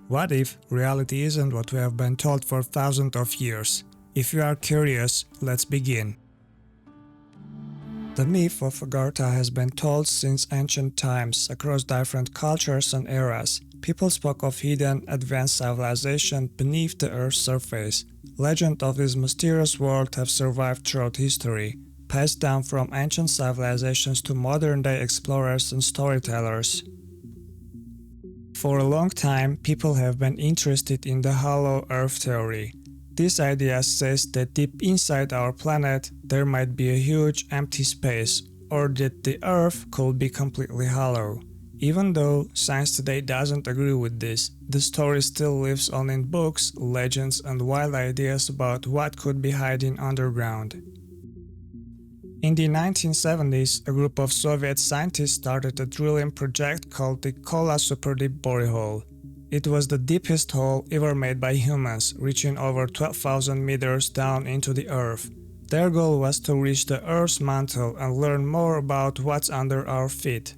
What if reality isn't what we have been told for thousands of years? If you are curious, let's begin. The myth of Agartha has been told since ancient times across different cultures and eras. People spoke of hidden, advanced civilization beneath the Earth's surface. Legends of this mysterious world have survived throughout history, passed down from ancient civilizations to modern-day explorers and storytellers. For a long time, people have been interested in the hollow Earth theory. This idea says that deep inside our planet there might be a huge empty space, or that the Earth could be completely hollow. Even though science today doesn't agree with this, the story still lives on in books, legends, and wild ideas about what could be hiding underground. In the 1970s, a group of Soviet scientists started a drilling project called the Kola Super Deep Borehole. It was the deepest hole ever made by humans, reaching over 12,000 meters down into the Earth. Their goal was to reach the Earth's mantle and learn more about what's under our feet.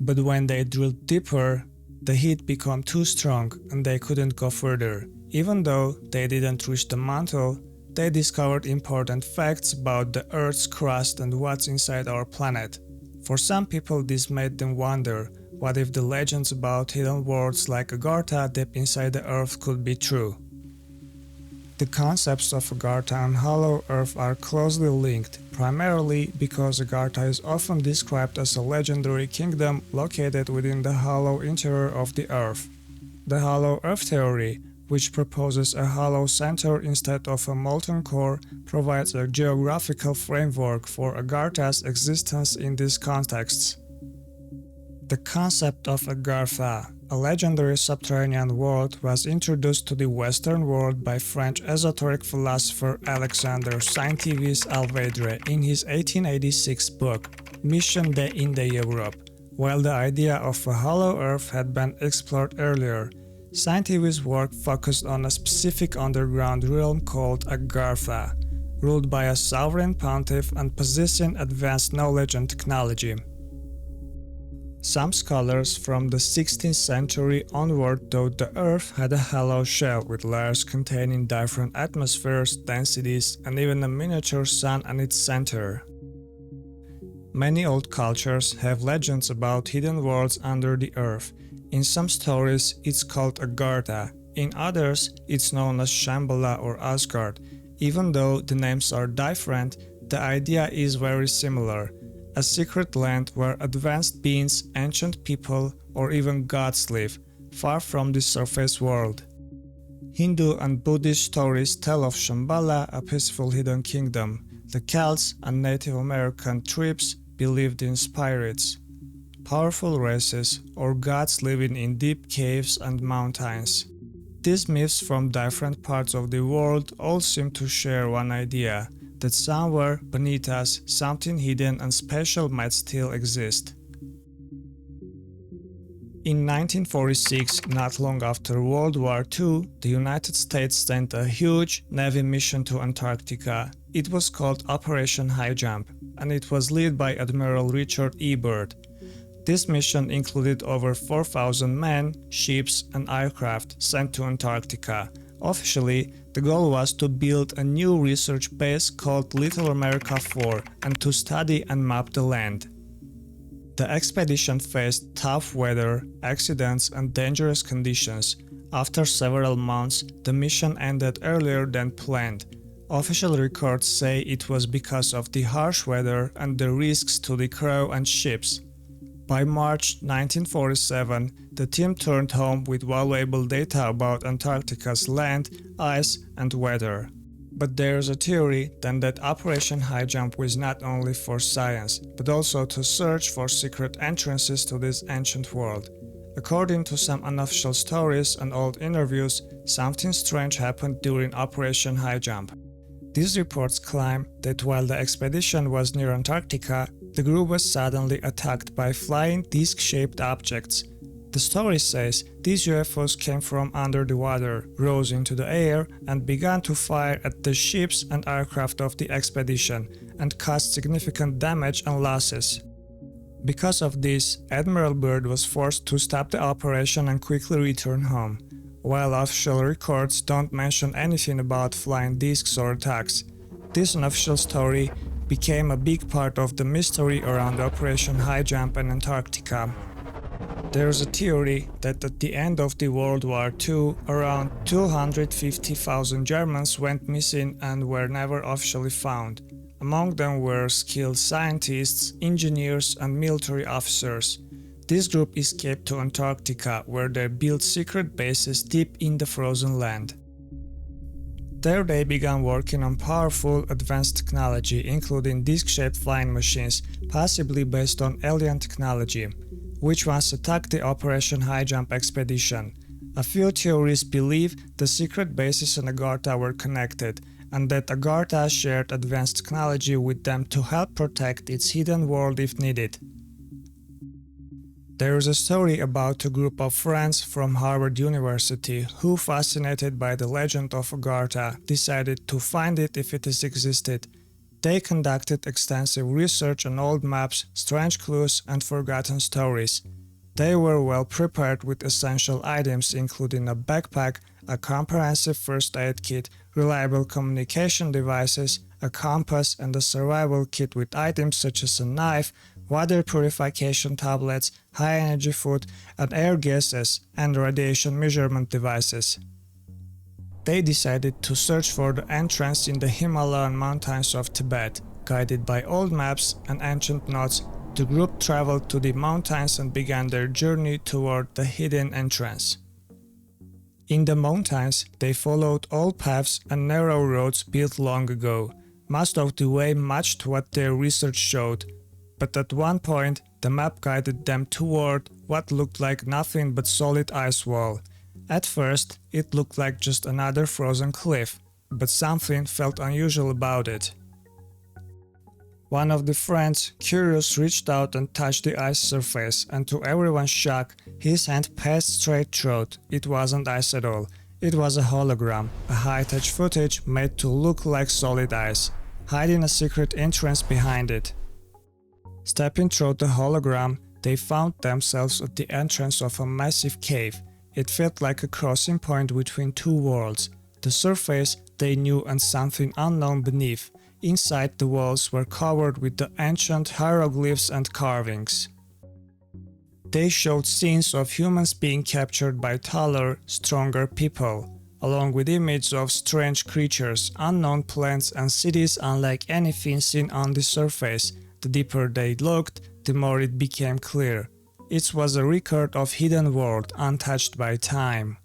But when they drilled deeper, the heat became too strong and they couldn't go further. Even though they didn't reach the mantle, they discovered important facts about the Earth's crust and what's inside our planet. For some people, this made them wonder, what if the legends about hidden worlds like Agartha deep inside the Earth could be true? The concepts of Agartha and hollow Earth are closely linked, primarily because Agartha is often described as a legendary kingdom located within the hollow interior of the Earth. The hollow Earth theory, which proposes a hollow center instead of a molten core, provides a geographical framework for Agartha's existence in these contexts. The concept of Agartha, a legendary subterranean world, was introduced to the Western world by French esoteric philosopher Alexandre Saint-Yves Alvedre in his 1886 book Mission in Europe. While the idea of a hollow Earth had been explored earlier, Saint-Yves' work focused on a specific underground realm called Agartha, ruled by a sovereign pontiff and possessing advanced knowledge and technology. Some scholars from the 16th century onward thought the Earth had a hollow shell with layers containing different atmospheres, densities, and even a miniature sun in its center. Many old cultures have legends about hidden worlds under the Earth. In some stories, it's called Agartha. In others, it's known as Shambhala or Asgard. Even though the names are different, the idea is very similar. A secret land where advanced beings, ancient people, or even gods live, far from the surface world. Hindu and Buddhist stories tell of Shambhala, a peaceful hidden kingdom. The Celts and Native American tribes believed in spirits, powerful races, or gods living in deep caves and mountains. These myths from different parts of the world all seem to share one idea, that somewhere beneath us something hidden and special might still exist. In 1946, not long after World War II, the United States sent a huge Navy mission to Antarctica. It was called Operation High Jump, and it was led by Admiral Richard E. Byrd. This mission included over 4,000 men, ships, and aircraft sent to Antarctica. Officially, the goal was to build a new research base called Little America 4 and to study and map the land. The expedition faced tough weather, accidents, and dangerous conditions. After several months, the mission ended earlier than planned. Official records say it was because of the harsh weather and the risks to the crew and ships. By March 1947, the team turned home with valuable data about Antarctica's land, ice, and weather. But there's a theory then that Operation High Jump was not only for science, but also to search for secret entrances to this ancient world. According to some unofficial stories and old interviews, something strange happened during Operation High Jump. These reports claim that while the expedition was near Antarctica, the group was suddenly attacked by flying disc-shaped objects. The story says these UFOs came from under the water, rose into the air, and began to fire at the ships and aircraft of the expedition, and caused significant damage and losses. Because of this, Admiral Byrd was forced to stop the operation and quickly return home. while official records don't mention anything about flying discs or attacks. This unofficial story became a big part of the mystery around Operation High Jump in Antarctica. There is a theory that at the end of the World War II, around 250,000 Germans went missing and were never officially found. Among them were skilled scientists, engineers, and military officers. This group escaped to Antarctica, where they built secret bases deep in the frozen land. There they began working on powerful, advanced technology, including disc-shaped flying machines, possibly based on alien technology, which once attacked the Operation High Jump expedition. A few theorists believe the secret bases in Agartha were connected, and that Agartha shared advanced technology with them to help protect its hidden world if needed. There is a story about a group of friends from Harvard University who, fascinated by the legend of Agartha, decided to find it if it has existed. They conducted extensive research on old maps, strange clues, and forgotten stories. They were well prepared with essential items including a backpack, a comprehensive first aid kit, reliable communication devices, a compass, and a survival kit with items such as a knife, water purification tablets, high-energy food, and air gases, and radiation measurement devices. They decided to search for the entrance in the Himalayan mountains of Tibet. Guided by old maps and ancient notes, the group traveled to the mountains and began their journey toward the hidden entrance. In the mountains, they followed old paths and narrow roads built long ago. Most of the way matched what their research showed, but at one point the map guided them toward what looked like nothing but solid ice wall. At first it looked like just another frozen cliff, but something felt unusual about it. One of the friends, curious, reached out and touched the ice surface, and to everyone's shock, his hand passed straight through it. It wasn't ice at all. It was a hologram, a high-tech footage made to look like solid ice, hiding a secret entrance behind it. Stepping through the hologram, they found themselves at the entrance of a massive cave. It felt like a crossing point between two worlds. The surface they knew and something unknown beneath. Inside, the walls were covered with the ancient hieroglyphs and carvings. They showed scenes of humans being captured by taller, stronger people, along with images of strange creatures, unknown plants, and cities unlike anything seen on the surface. The deeper they looked, the more it became clear. It was a record of hidden world untouched by time.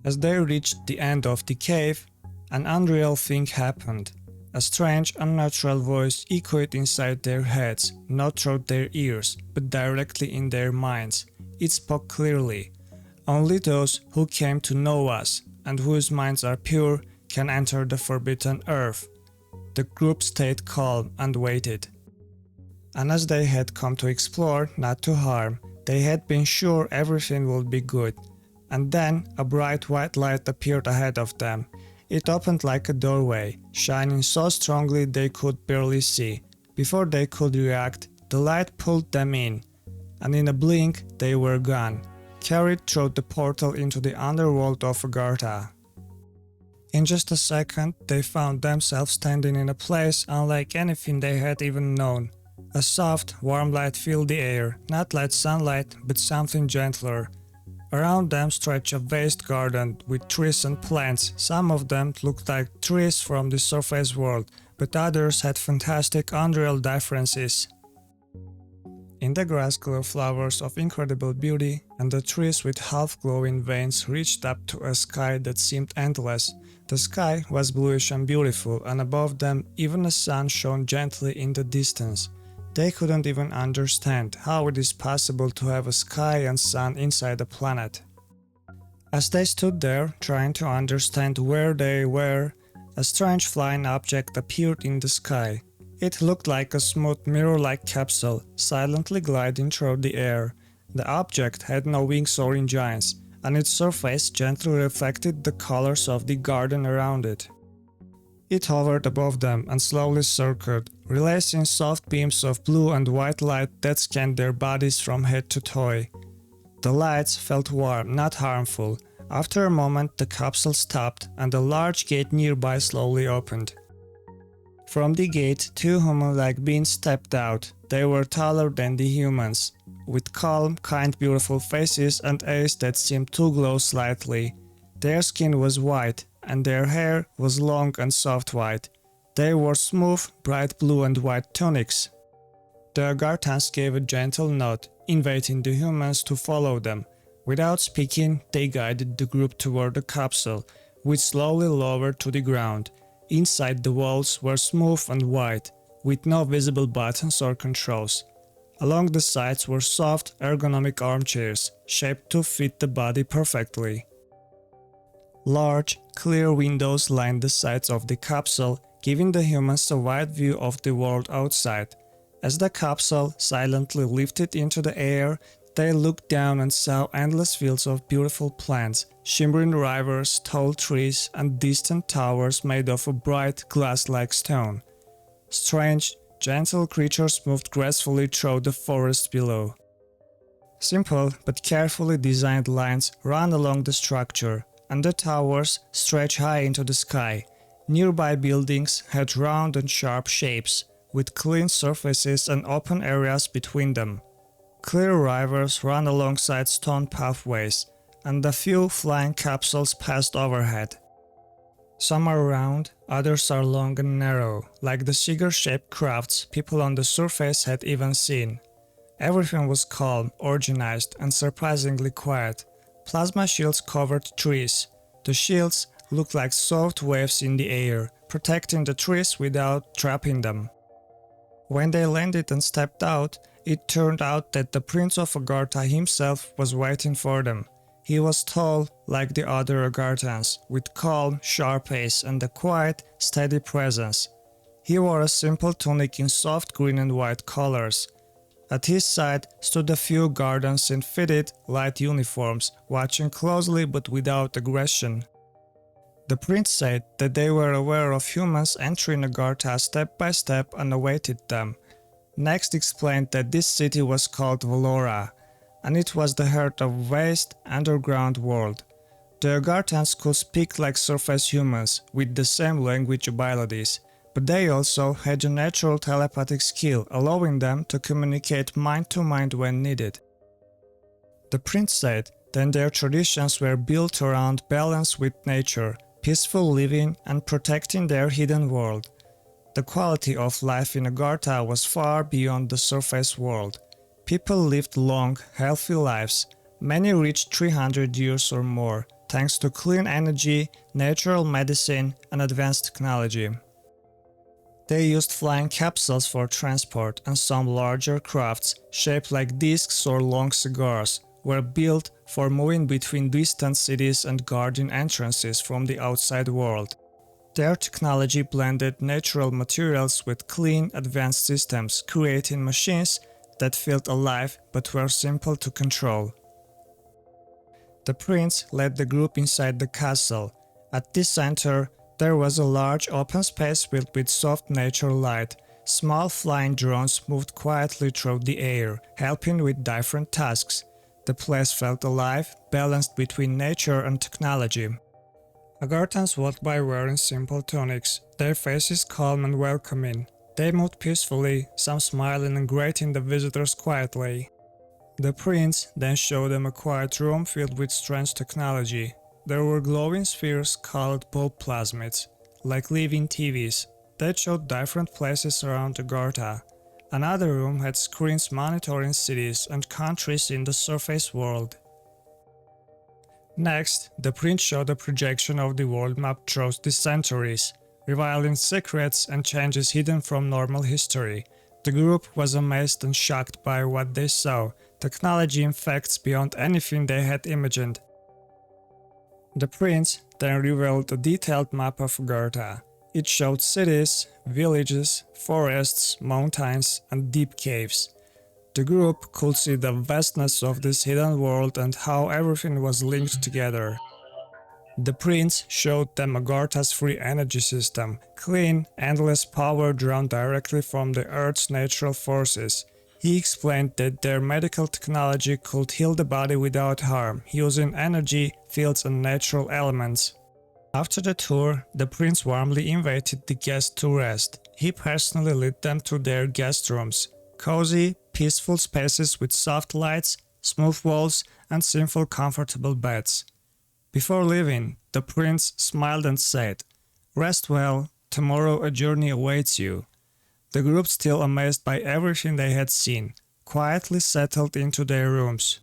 As they reached the end of the cave, an unreal thing happened. A strange, unnatural voice echoed inside their heads, not through their ears, but directly in their minds. It spoke clearly. Only those who came to know us, and whose minds are pure, can enter the forbidden earth. The group stayed calm and waited. And as they had come to explore, not to harm, they had been sure everything would be good. And then a bright white light appeared ahead of them. It opened like a doorway, shining so strongly they could barely see. Before they could react, the light pulled them in, and in a blink they were gone, carried through the portal into the underworld of Agartha. In just a second, they found themselves standing in a place unlike anything they had even known. A soft, warm light filled the air, not like sunlight, but something gentler. Around them stretched a vast garden with trees and plants. Some of them looked like trees from the surface world, but others had fantastic, unreal differences. In the grass grew flowers of incredible beauty, and the trees with half-glowing veins reached up to a sky that seemed endless. The sky was bluish and beautiful, and above them even the sun shone gently in the distance. They couldn't even understand how it is possible to have a sky and sun inside a planet. As they stood there, trying to understand where they were, a strange flying object appeared in the sky. It looked like a smooth mirror-like capsule, silently gliding through the air. The object had no wings or engines, and its surface gently reflected the colors of the garden around it. It hovered above them and slowly circled, releasing soft beams of blue and white light that scanned their bodies from head to toe. The lights felt warm, not harmful, After a moment, the capsule stopped and a large gate nearby slowly opened. From the gate, two human-like beings stepped out. They were taller than the humans, with calm, kind, beautiful faces and eyes that seemed to glow slightly. Their skin was white, and their hair was long and soft white. They wore smooth, bright blue and white tunics. The Agarthans gave a gentle nod, inviting the humans to follow them. Without speaking, they guided the group toward the capsule, which slowly lowered to the ground. Inside, the walls were smooth and white, with no visible buttons or controls. Along the sides were soft, ergonomic armchairs, shaped to fit the body perfectly. Large, clear windows lined the sides of the capsule, giving the humans a wide view of the world outside. As the capsule silently lifted into the air, they looked down and saw endless fields of beautiful plants, shimmering rivers, tall trees, and distant towers made of a bright, glass-like stone. Strange, gentle creatures moved gracefully through the forest below. Simple but carefully designed lines ran along the structure, and the towers stretched high into the sky. Nearby buildings had round and sharp shapes, with clean surfaces and open areas between them. Clear rivers ran alongside stone pathways, and a few flying capsules passed overhead. Some are round, others are long and narrow, like the cigar-shaped crafts people on the surface had even seen. Everything was calm, organized, and surprisingly quiet. Plasma shields covered trees. The shields looked like soft waves in the air, protecting the trees without trapping them. When they landed and stepped out, it turned out that the Prince of Agartha himself was waiting for them. He was tall, like the other Agarthans, with calm, sharp eyes and a quiet, steady presence. He wore a simple tunic in soft green and white colors. At his side stood a few guardians in fitted, light uniforms, watching closely but without aggression. The prince said that they were aware of humans entering Agartha step by step and awaited them. Next explained that this city was called Valora, and it was the heart of a vast, underground world. The Agarthans could speak like surface humans, with the same language abilities, but they also had a natural telepathic skill, allowing them to communicate mind to mind when needed. The prince said that their traditions were built around balance with nature, peaceful living, and protecting their hidden world. The quality of life in Agartha was far beyond the surface world. People lived long, healthy lives. Many reached 300 years or more, thanks to clean energy, natural medicine, and advanced technology. They used flying capsules for transport, and some larger crafts, shaped like discs or long cigars, were built for moving between distant cities and guarding entrances from the outside world. Their technology blended natural materials with clean, advanced systems, creating machines that felt alive but were simple to control. The prince led the group inside the castle. At the center, there was a large open space filled with soft natural light. Small flying drones moved quietly through the air, helping with different tasks. The place felt alive, balanced between nature and technology. Agarthans walked by wearing simple tunics, their faces calm and welcoming. They moved peacefully, some smiling and greeting the visitors quietly. The prince then showed them a quiet room filled with strange technology. There were glowing spheres called bulb plasmids, like living TVs, that showed different places around Agartha. Another room had screens monitoring cities and countries in the surface world. Next, the prince showed a projection of the world map through the centuries, revealing secrets and changes hidden from normal history. The group was amazed and shocked by what they saw, technology and facts beyond anything they had imagined. The prince then revealed a detailed map of Agartha. It showed cities, villages, forests, mountains, and deep caves. The group could see the vastness of this hidden world and how everything was linked together. The prince showed them Agartha's free energy system, clean, endless power drawn directly from the Earth's natural forces. He explained that their medical technology could heal the body without harm, using energy, fields and natural elements. After the tour, the prince warmly invited the guests to rest. He personally led them to their guest rooms, cozy, peaceful spaces with soft lights, smooth walls, and simple, comfortable beds. Before leaving, the prince smiled and said, "Rest well, tomorrow a journey awaits you." The group, still amazed by everything they had seen, quietly settled into their rooms.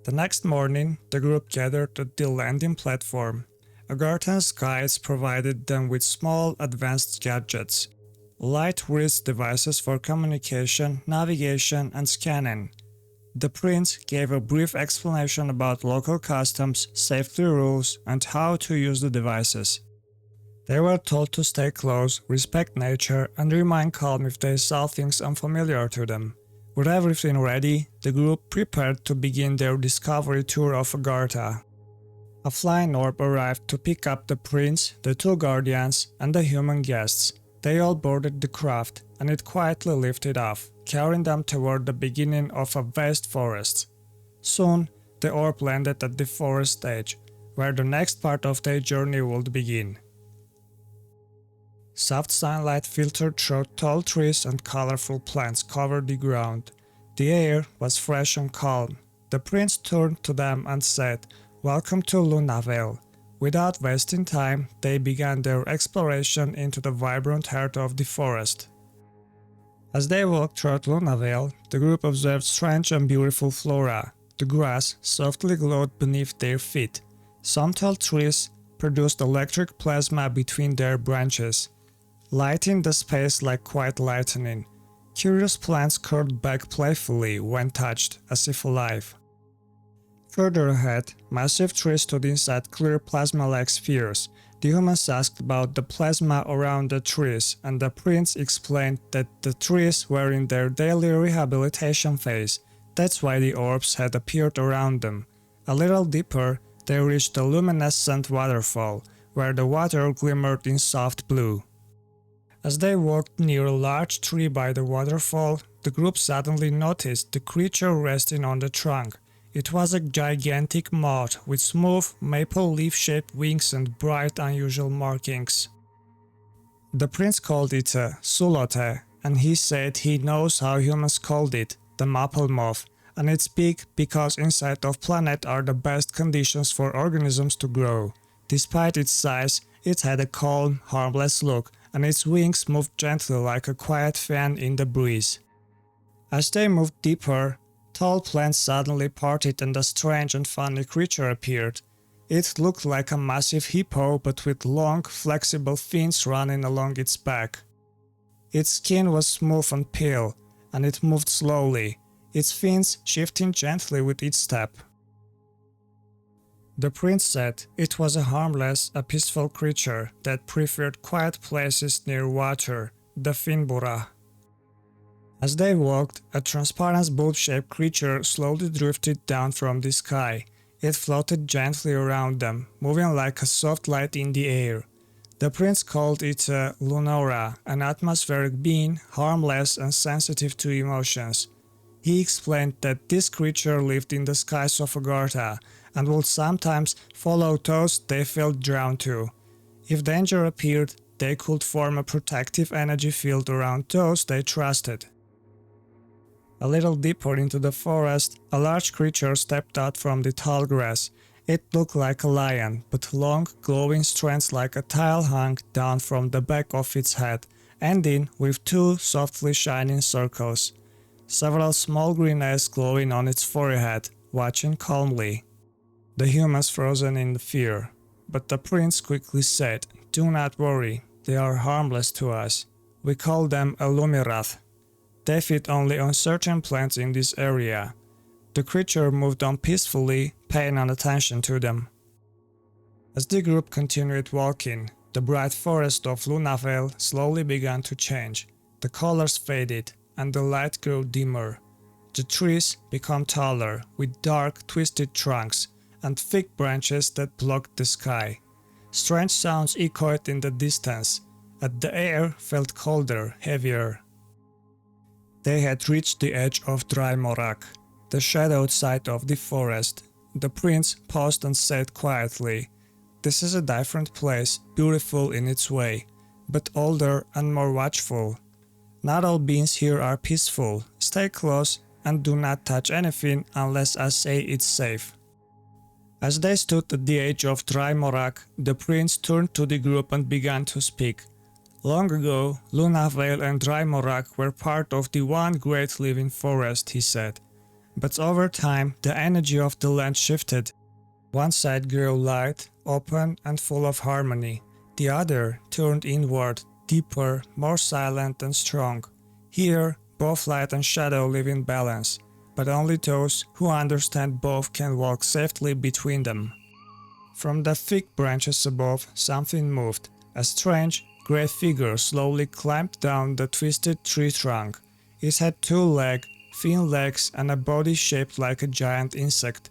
The next morning, the group gathered at the landing platform. Agartha's guides provided them with small, advanced gadgets, light wrist devices for communication, navigation, and scanning. The prince gave a brief explanation about local customs, safety rules, and how to use the devices. They were told to stay close, respect nature, and remain calm if they saw things unfamiliar to them. With everything ready, the group prepared to begin their discovery tour of Agartha. A flying orb arrived to pick up the prince, the two guardians, and the human guests. They all boarded the craft, and it quietly lifted off, carrying them toward the beginning of a vast forest. Soon, the orb landed at the forest edge, where the next part of their journey would begin. Soft sunlight filtered through tall trees and colorful plants covered the ground. The air was fresh and calm. The prince turned to them and said, "Welcome to Lunavale." Without wasting time, they began their exploration into the vibrant heart of the forest. As they walked through Lunavale, the group observed strange and beautiful flora. The grass softly glowed beneath their feet. Some tall trees produced electric plasma between their branches, lighting the space like quiet lightning. Curious plants curled back playfully when touched, as if alive. Further ahead, massive trees stood inside clear plasma-like spheres. The humans asked about the plasma around the trees, and the prince explained that the trees were in their daily rehabilitation phase. That's why the orbs had appeared around them. A little deeper, they reached a luminescent waterfall, where the water glimmered in soft blue. As they walked near a large tree by the waterfall, the group suddenly noticed the creature resting on the trunk. It was a gigantic moth with smooth, maple leaf-shaped wings and bright, unusual markings. The prince called it a sulote, and he said he knows how humans called it, the maple moth, and it's big because inside of planet are the best conditions for organisms to grow. Despite its size, it had a calm, harmless look, and its wings moved gently like a quiet fan in the breeze. As they moved deeper, tall plants suddenly parted and a strange and funny creature appeared. It looked like a massive hippo, but with long, flexible fins running along its back. Its skin was smooth and pale, and it moved slowly, its fins shifting gently with each step. The prince said it was a harmless, a peaceful creature that preferred quiet places near water, the Finbura. As they walked, a transparent bulb-shaped creature slowly drifted down from the sky. It floated gently around them, moving like a soft light in the air. The prince called it a Lunora, an atmospheric being, harmless and sensitive to emotions. He explained that this creature lived in the skies of Agartha and would sometimes follow those they felt drawn to. If danger appeared, they could form a protective energy field around those they trusted. A little deeper into the forest, a large creature stepped out from the tall grass. It looked like a lion, but long, glowing strands like a tail hung down from the back of its head, ending with two softly shining circles. Several small green eyes glowing on its forehead, watching calmly. The humans frozen in fear, but the prince quickly said, "Do not worry, they are harmless to us. We call them a Lumirath. They feed only on certain plants in this area." The creature moved on peacefully, paying no attention to them. As the group continued walking, the bright forest of Lunavale slowly began to change. The colors faded, and the light grew dimmer. The trees became taller, with dark, twisted trunks, and thick branches that blocked the sky. Strange sounds echoed in the distance, and the air felt colder, heavier. They had reached the edge of Dry Morak, the shadowed side of the forest. The prince paused and said quietly, "This is a different place, beautiful in its way, but older and more watchful. Not all beings here are peaceful. Stay close and do not touch anything unless I say it's safe." As they stood at the edge of Dry Morak, the prince turned to the group and began to speak. "Long ago, Luna Vale and Dry Morak were part of the one great living forest," he said. "But over time, the energy of the land shifted. One side grew light, open, and full of harmony. The other turned inward, deeper, more silent and strong. Here, both light and shadow live in balance, but only those who understand both can walk safely between them." From the thick branches above, something moved. A strange, grey figure slowly climbed down the twisted tree trunk. It had thin legs and a body shaped like a giant insect.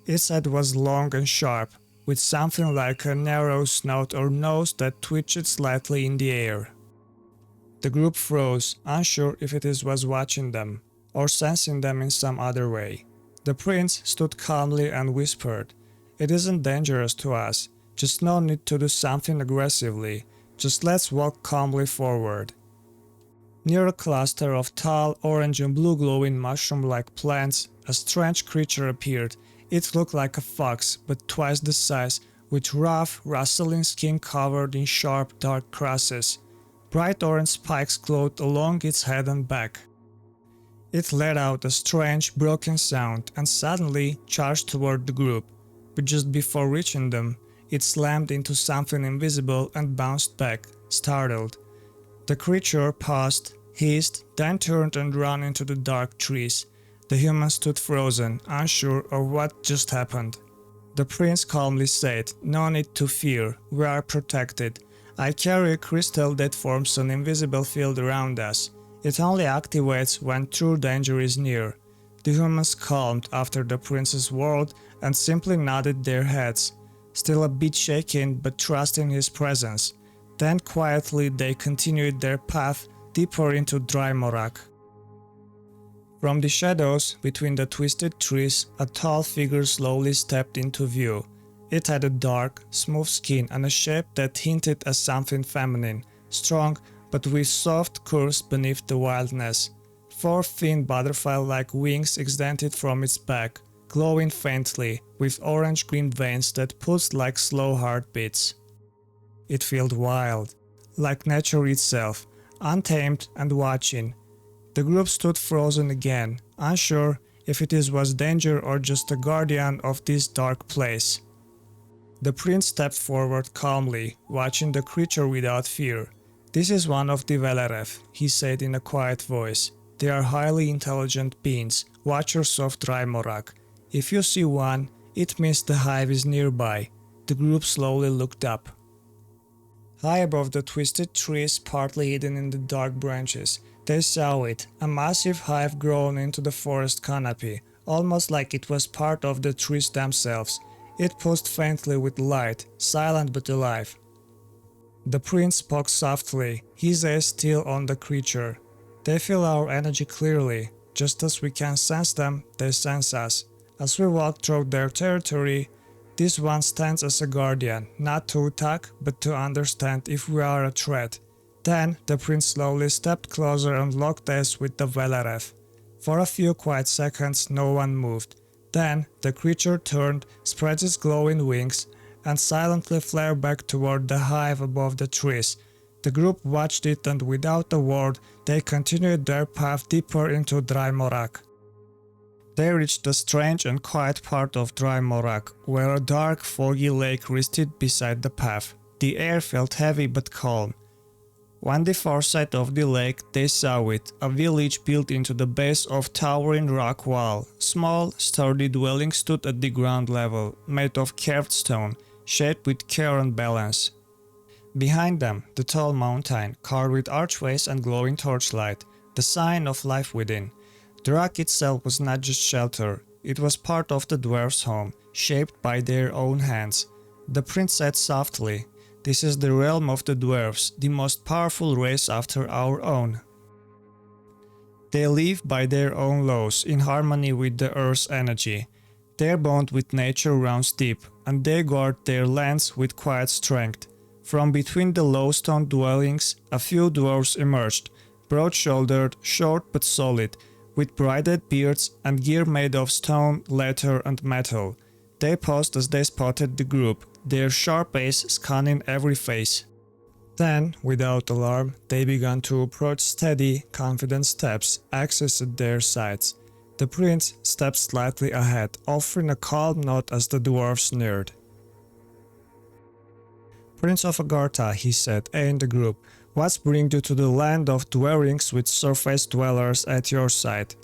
Its head was long and sharp, with something like a narrow snout or nose that twitched slightly in the air. The group froze, unsure if it was watching them, or sensing them in some other way. The prince stood calmly and whispered, "It isn't dangerous to us, just no need to do something aggressively, just let's walk calmly forward." Near a cluster of tall orange and blue glowing mushroom-like plants, a strange creature appeared. It looked like a fox, but twice the size, with rough, rustling skin covered in sharp, dark crosses. Bright orange spikes glowed along its head and back. It let out a strange, broken sound and suddenly charged toward the group, but just before reaching them, it slammed into something invisible and bounced back, startled. The creature paused, hissed, then turned and ran into the dark trees. The human stood frozen, unsure of what just happened. The prince calmly said, "No need to fear, we are protected. I carry a crystal that forms an invisible field around us. It only activates when true danger is near." The humans calmed after the prince's word and simply nodded their heads, still a bit shaken but trusting his presence. Then quietly they continued their path deeper into Dry Morak. From the shadows between the twisted trees, a tall figure slowly stepped into view. It had a dark, smooth skin and a shape that hinted at something feminine, strong but with soft curves beneath the wildness. 4 thin butterfly-like wings extended from its back, glowing faintly, with orange-green veins that pulsed like slow heartbeats. It felt wild, like nature itself, untamed and watching. The group stood frozen again, unsure if it was danger or just a guardian of this dark place. The prince stepped forward calmly, watching the creature without fear. "This is one of the Veleref," he said in a quiet voice. "They are highly intelligent beings, watchers of Dry Morak. If you see one, it means the hive is nearby." The group slowly looked up. High above the twisted trees, partly hidden in the dark branches, they saw it, a massive hive grown into the forest canopy, almost like it was part of the trees themselves. It pulsed faintly with light, silent but alive. The prince spoke softly, his eyes still on the creature. "They feel our energy clearly. Just as we can sense them, they sense us. As we walk through their territory, this one stands as a guardian, not to attack, but to understand if we are a threat." Then the prince slowly stepped closer and locked eyes with the Veleref. For a few quiet seconds no one moved. Then the creature turned, spread its glowing wings, and silently flared back toward the hive above the trees. The group watched it, and without a word they continued their path deeper into Dry Morak. They reached a strange and quiet part of Dry Morak, where a dark, foggy lake rested beside the path. The air felt heavy but calm. On the far side of the lake they saw it, a village built into the base of towering rock wall. Small, sturdy dwellings stood at the ground level, made of carved stone, shaped with care and balance. Behind them, the tall mountain, carved with archways and glowing torchlight, the sign of life within. The rock itself was not just shelter, it was part of the dwarf's home, shaped by their own hands. The prince said softly, "This is the realm of the dwarfs, the most powerful race after our own." They live by their own laws, in harmony with the Earth's energy. Their bond with nature runs deep, and they guard their lands with quiet strength. From between the low stone dwellings, a few dwarves emerged, broad-shouldered, short but solid, with braided beards and gear made of stone, leather and metal. They paused as they spotted the group, their sharp eyes scanning every face. Then, without alarm, they began to approach steady, confident steps, axes at their sides. The prince stepped slightly ahead, offering a calm nod as the dwarves neared. "Prince of Agartha," he said, eyeing the group, "what's bring you to the land of dwellings with surface dwellers at your side?"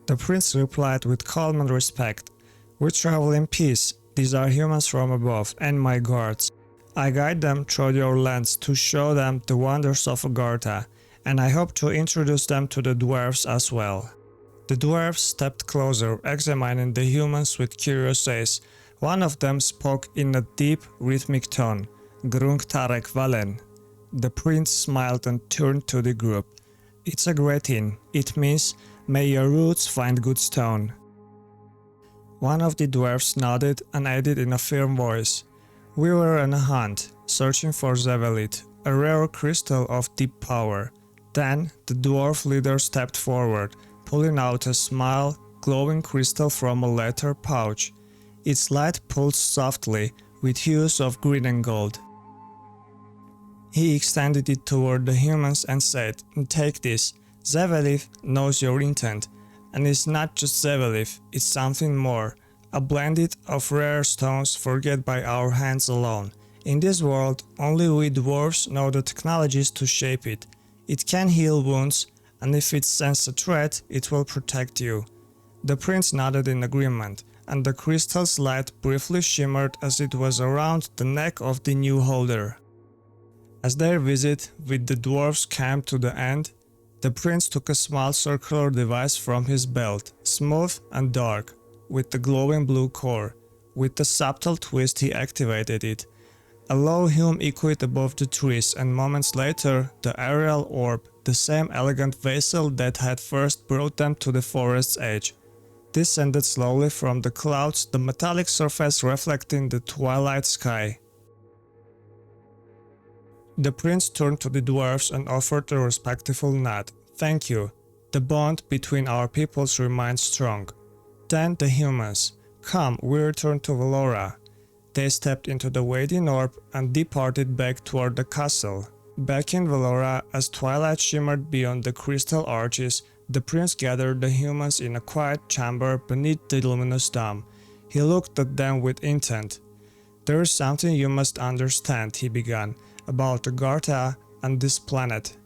The prince replied with calm and respect, "We travel in peace. These are humans from above, and my guards. I guide them through your lands to show them the wonders of Agartha, and I hope to introduce them to the dwarves as well." The dwarves stepped closer, examining the humans with curious eyes. One of them spoke in a deep, rhythmic tone, "Grung Tarek Valen." The prince smiled and turned to the group. "It's a greeting. It means, may your roots find good stone." One of the dwarves nodded and added in a firm voice, "We were on a hunt, searching for Zevelith, a rare crystal of deep power." Then the dwarf leader stepped forward, pulling out a small, glowing crystal from a leather pouch. Its light pulsed softly, with hues of green and gold. He extended it toward the humans and said, "Take this. Zevelith knows your intent. And it's not just Zevelith, it's something more. A blended of rare stones forget by our hands alone. In this world, only we dwarves know the technologies to shape it. It can heal wounds, and if it senses a threat, it will protect you." The prince nodded in agreement, and the crystal's light briefly shimmered as it was around the neck of the new holder. As their visit with the dwarves came to the end, the prince took a small circular device from his belt, smooth and dark, with the glowing blue core. With a subtle twist he activated it. A low hum echoed above the trees, and moments later, the aerial orb, the same elegant vessel that had first brought them to the forest's edge, descended slowly from the clouds, the metallic surface reflecting the twilight sky. The prince turned to the dwarves and offered a respectful nod. "Thank you. The bond between our peoples remains strong." Then the humans. "Come, we return to Valora." They stepped into the waiting orb and departed back toward the castle. Back in Valora, as twilight shimmered beyond the crystal arches, the prince gathered the humans in a quiet chamber beneath the luminous dome. He looked at them with intent. "There is something you must understand," he began, "about Agartha and this planet."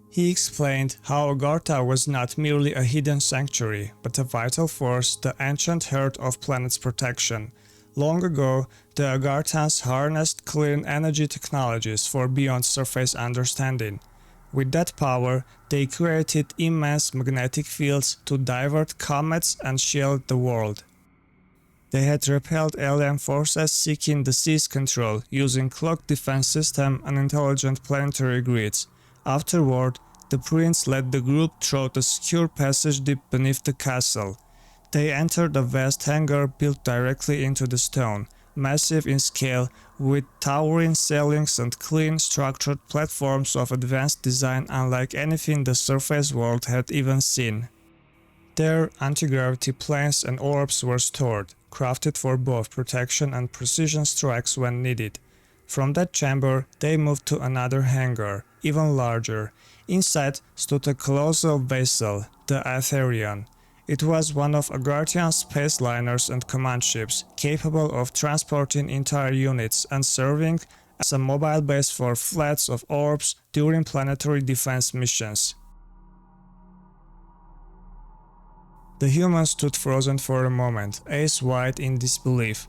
He explained how Agartha was not merely a hidden sanctuary, but a vital force, the ancient heart of planet's protection. Long ago, the Agarthans harnessed clean energy technologies for beyond surface understanding. With that power, they created immense magnetic fields to divert comets and shield the world. They had repelled alien forces seeking the sea's control, using cloak defense system and intelligent planetary grids. Afterward, the prince led the group through the secure passage deep beneath the castle. They entered a vast hangar built directly into the stone, massive in scale, with towering ceilings and clean, structured platforms of advanced design unlike anything the surface world had even seen. There, anti-gravity planes and orbs were stored, crafted for both protection and precision strikes when needed. From that chamber, they moved to another hangar, even larger. Inside stood a colossal vessel, the Aetherion. It was one of Agarthian's space liners and command ships, capable of transporting entire units and serving as a mobile base for fleets of orbs during planetary defense missions. The humans stood frozen for a moment, eyes wide in disbelief.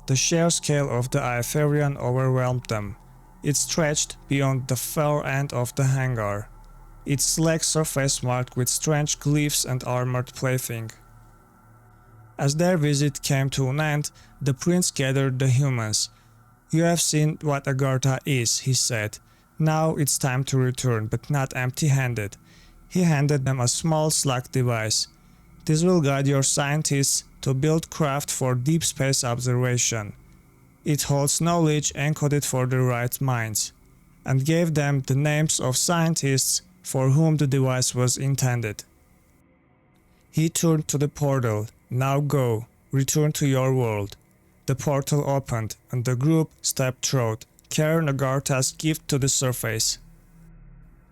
The sheer scale of the Aetherion overwhelmed them. It stretched beyond the far end of the hangar, its slack surface marked with strange glyphs and armored plating. As their visit came to an end, the prince gathered the humans. "You have seen what Agartha is," he said. "Now it's time to return, but not empty-handed." He handed them a small slug device. This will guide your scientists to build craft for deep space observation. It holds knowledge encoded for the right minds, and gave them the names of scientists for whom the device was intended. He turned to the portal. Now go, return to your world. The portal opened, and the group stepped through, carrying Agartha's gift to the surface.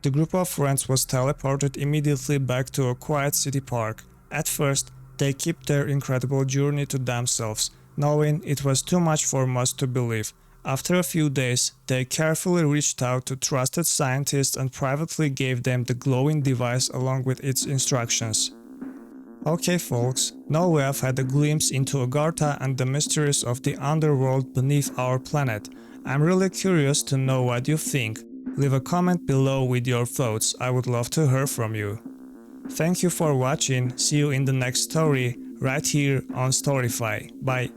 The group of friends was teleported immediately back to a quiet city park. At first, they kept their incredible journey to themselves, knowing it was too much for most to believe. After a few days, they carefully reached out to trusted scientists and privately gave them the glowing device along with its instructions. Okay folks, now we have had a glimpse into Agartha and the mysteries of the underworld beneath our planet. I'm really curious to know what you think. Leave a comment below with your thoughts, I would love to hear from you. Thank you for watching, see you in the next story, right here on Storyfi. Bye.